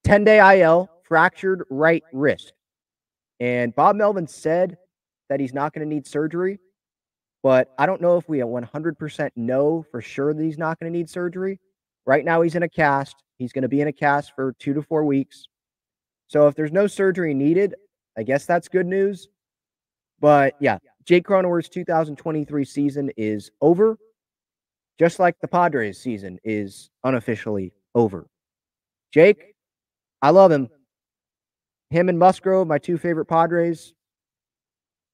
10-day IL, fractured right wrist. And Bob Melvin said that he's not going to need surgery, but I don't know if we 100% know for sure that he's not going to need surgery. Right now, he's in a cast. He's going to be in a cast for 2 to 4 weeks. So if there's no surgery needed, I guess that's good news. But yeah, Jake Cronenworth's 2023 season is over, just like the Padres season is unofficially over. Jake, I love him. Him and Musgrove, my two favorite Padres.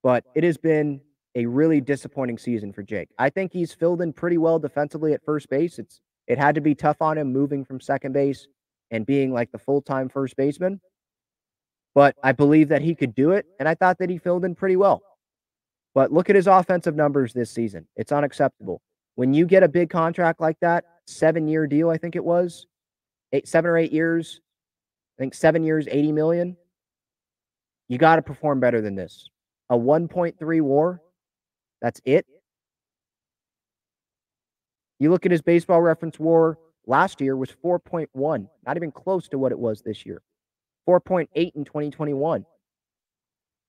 But it has been a really disappointing season for Jake. I think he's filled in pretty well defensively at first base. It had to be tough on him moving from second base and being like the full-time first baseman. But I believe that he could do it, and I thought that he filled in pretty well. But look at his offensive numbers this season. It's unacceptable. When you get a big contract like that, 7-year deal, I think it was, 7 or 8 years, I think 7 years, $80 million, you got to perform better than this. A 1.3 WAR, that's it. You look at his baseball reference WAR last year was 4.1, not even close to what it was this year. 4.8 in 2021.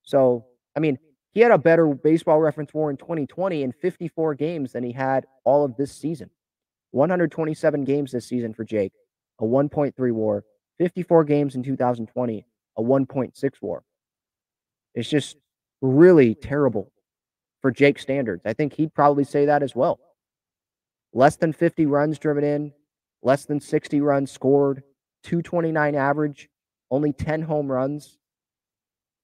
So, I mean, he had a better baseball reference WAR in 2020 in 54 games than he had all of this season. 127 games this season for Jake, a 1.3 WAR. 54 games in 2020, a 1.6 WAR. It's just really terrible for Jake's standards. I think he'd probably say that as well. Less than 50 runs driven in, less than 60 runs scored, 229 average, only 10 home runs,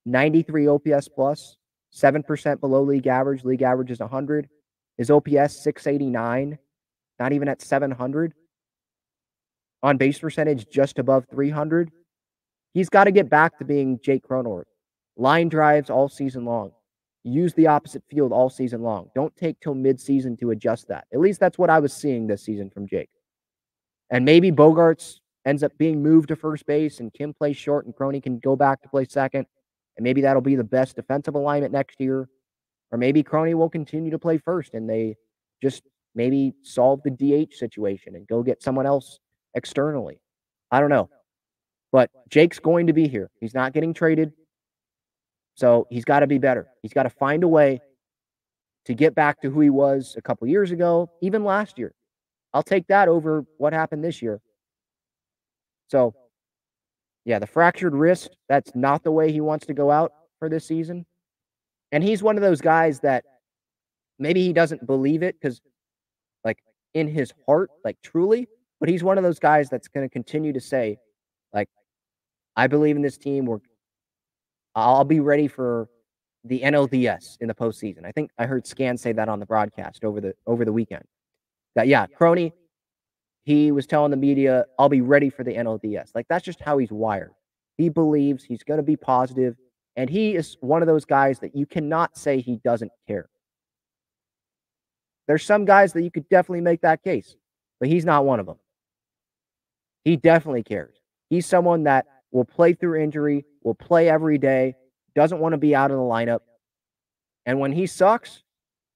93 OPS plus, 7% below league average. League average is 100. His OPS 689, not even at 700. On base percentage just above 300. He's got to get back to being Jake Cronenworth. Line drives all season long. Use the opposite field all season long. Don't take till midseason to adjust that. At least that's what I was seeing this season from Jake. And maybe Bogarts ends up being moved to first base and Kim plays short and Croney can go back to play second. And maybe that'll be the best defensive alignment next year. Or maybe Croney will continue to play first and they just maybe solve the DH situation and go get someone else externally. I don't know. But Jake's going to be here. He's not getting traded. So he's got to be better. He's got to find a way to get back to who he was a couple years ago, even last year. I'll take that over what happened this year. So, yeah, the fractured wrist, that's not the way he wants to go out for this season. And he's one of those guys that maybe he doesn't believe it because, like, in his heart, like, truly, but he's one of those guys that's going to continue to say, like, I believe in this team. I'll be ready for the NLDS in the postseason. I think I heard Scan say that on the broadcast over the weekend. That, yeah, Croney, he was telling the media, I'll be ready for the NLDS. Like, that's just how he's wired. He believes he's going to be positive, and he is one of those guys that you cannot say he doesn't care. There's some guys that you could definitely make that case, but he's not one of them. He definitely cares. He's someone that will play through injury, will play every day, doesn't want to be out of the lineup. And when he sucks,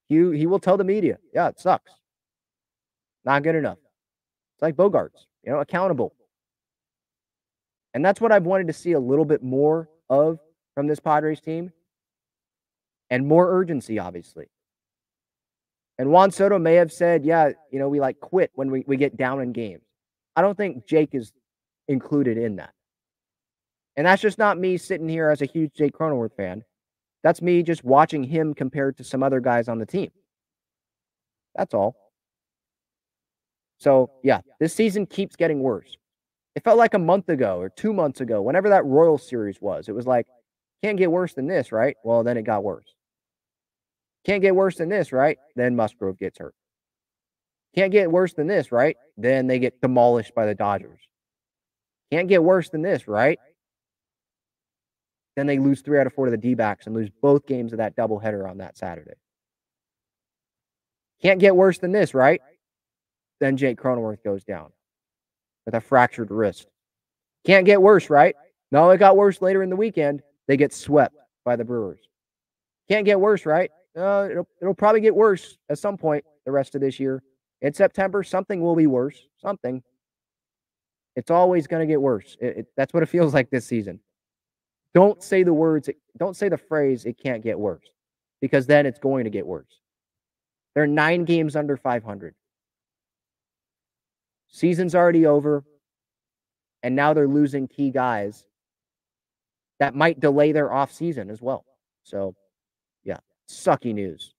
he will tell the media, yeah, it sucks. Not good enough. It's like Bogarts, accountable. And that's what I've wanted to see a little bit more of from this Padres team. And more urgency, obviously. And Juan Soto may have said, yeah, we like quit when we get down in games. I don't think Jake is included in that. And that's just not me sitting here as a huge Jake Cronenworth fan. That's me just watching him compared to some other guys on the team. That's all. So, yeah, this season keeps getting worse. It felt like a month ago or 2 months ago, whenever that Royals series was, it was like, can't get worse than this, right? Well, then it got worse. Can't get worse than this, right? Then Musgrove gets hurt. Can't get worse than this, right? Then they get demolished by the Dodgers. Can't get worse than this, right? Then they lose 3 out of 4 to the D-backs and lose both games of that doubleheader on that Saturday. Can't get worse than this, right? Then Jake Cronenworth goes down with a fractured wrist. Can't get worse, right? No, it got worse later in the weekend. They get swept by the Brewers. Can't get worse, right? It'll probably get worse at some point the rest of this year. In September, something will be worse. Something. It's always going to get worse. That's what it feels like this season. Don't say the words, don't say the phrase, it can't get worse, because then it's going to get worse. They're 9 games under 500. Season's already over, and now they're losing key guys that might delay their offseason as well. So, yeah, sucky news.